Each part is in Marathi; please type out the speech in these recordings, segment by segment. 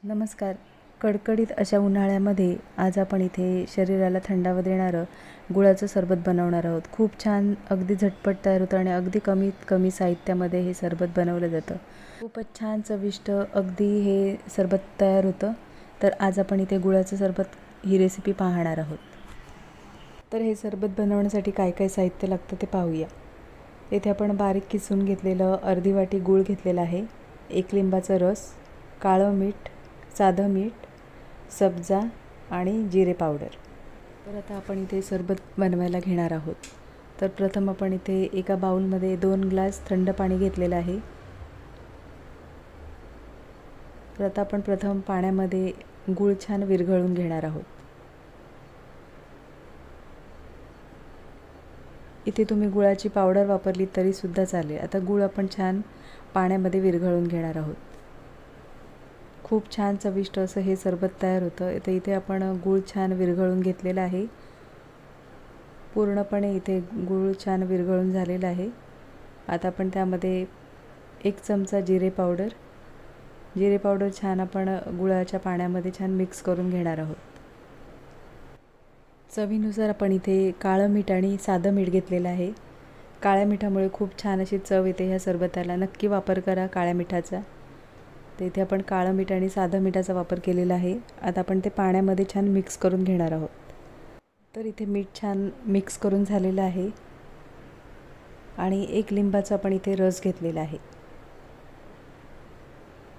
नमस्कार. कडकडीत अशा उन्हाळ्यामध्ये आज आपण इथे शरीराला थंडावा देणारं गुळाचं सरबत बनवणार आहोत. खूप छान, अगदी झटपट तयार होतं आणि अगदी कमीत कमी साहित्यामध्ये हे सरबत बनवलं जातं. खूपच छान चविष्ट अगदी हे सरबत तयार होतं. तर आज आपण इथे गुळाचं सरबत ही रेसिपी पाहणार आहोत. तर हे सरबत बनवण्यासाठी काय काय साहित्य लागतं ते पाहूया. येथे आपण बारीक किसून घेतलेलं अर्धी वाटी गूळ घेतलेला आहे, 1 लिंबाचा रस, काळं मीठ, साधं मीठ, सब्जा आणि जिरे पावडर. तर आता आपण इथे सरबत बनवायला घेणार आहोत. तर प्रथम आपण इथे एका बाउलमध्ये 2 ग्लास थंड पाणी घेतलेलं आहे. तर आता आपण प्रथम पाण्यामध्ये गूळ छान विरघळून घेणार आहोत. इथे तुम्ही गुळाची पावडर वापरली तरीसुद्धा चालेल. आता गूळ आपण छान पाण्यामध्ये विरघळून घेणार आहोत. खूप छान चविष्ट असं हे सरबत तयार होतं. तर इथे आपण गूळ छान विरघळून घेतलेला आहे. पूर्णपणे इथे गूळ छान विरघळून झालेला आहे. आता आपण त्यामध्ये 1 चमचा जिरे पावडर छान आपण गुळाच्या पाण्यामध्ये छान मिक्स करून घेणार आहोत. चवीनुसार आपण इथे काळं मीठ आणि साधं मीठ घेतलेलं आहे. काळ्या मिठामुळे खूप छान अशी चव येते ह्या सरबताला. नक्की वापर करा काळ्या मिठाचा. तर इथे आपण काळं मीठ आणि साधं मिठाचा वापर केलेला आहे. आता आपण ते पाण्यामध्ये छान मिक्स करून घेणार आहोत. तर इथे मीठ छान मिक्स करून झालेलं आहे आणि 1 लिंबाचा आपण इथे रस घेतलेला आहे.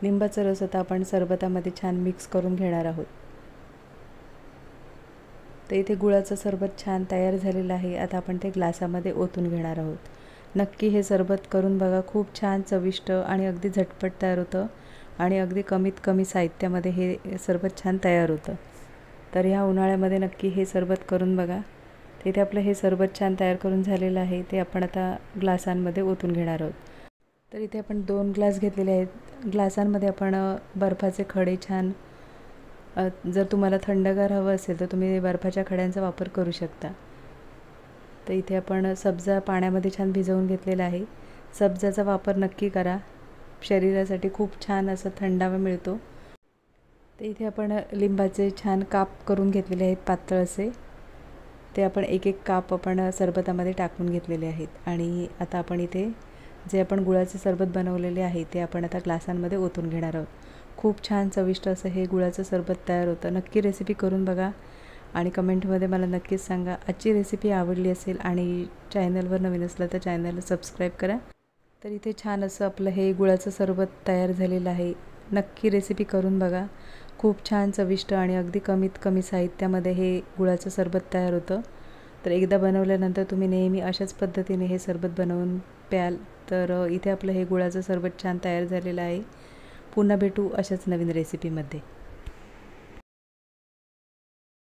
लिंबाचा रस आता आपण सरबतामध्ये छान मिक्स करून घेणार आहोत. तर इथे गुळाचं सरबत छान तयार झालेलं आहे. आता आपण ते ग्लासामध्ये ओतून घेणार आहोत. नक्की हे सरबत करून बघा. खूप छान चविष्ट आणि अगदी झटपट तयार होतं आणि अगदी कमीत कमी साहित्यामध्ये हे सरबत छान तयार होतं. तर ह्या उन्हाळ्यामध्ये नक्की हे सरबत करून बघा. तिथे आपलं हे सरबत छान तयार करून झालेलं आहे. ते आपण आता ग्लासांमध्ये ओतून घेणार आहोत. तर इथे आपण 2 ग्लास घेतलेले आहेत. ग्लासांमध्ये आपण बर्फाचे खडे छान, जर तुम्हाला थंडगार हवं असेल तर तुम्ही बर्फाच्या खड्यांचा वापर करू शकता. तर इथे आपण सब्जा पाण्यामध्ये छान भिजवून घेतलेला आहे. सब्जाचा वापर नक्की करा. शरीरासाठी खूप छान असं थंडावा मिळतो. तर इथे आपण लिंबाचे छान काप करून घेतलेले आहेत पातळ असे. ते आपण एक एक काप आपण सरबतामध्ये टाकून घेतलेले आहेत. आणि आता आपण इथे जे आपण गुळाचे सरबत बनवलेले आहे ते आपण आता ग्लासांमध्ये ओतून घेणार आहोत. खूप छान चविष्ट असं हे गुळाचं सरबत तयार होतं. नक्की रेसिपी करून बघा आणि कमेंटमध्ये मला नक्कीच सांगा. आजची रेसिपी आवडली असेल आणि चॅनलवर नवीन असलं तर चॅनलला सबस्क्राईब करा. तर इथे छान असं आपलं हे गुळाचं सरबत तयार झालेलं आहे. नक्की रेसिपी करून बघा. खूप छान चविष्ट आणि अगदी कमीत कमी साहित्यामध्ये हे गुळाचं सरबत तयार होतं. तर एकदा बनवल्यानंतर तुम्ही नेहमी अशाच पद्धतीने हे सरबत बनवून प्याल. तर इथे आपलं हे गुळाचं सरबत छान तयार झालेलं आहे. पुन्हा भेटू अशाच नवीन रेसिपीमध्ये.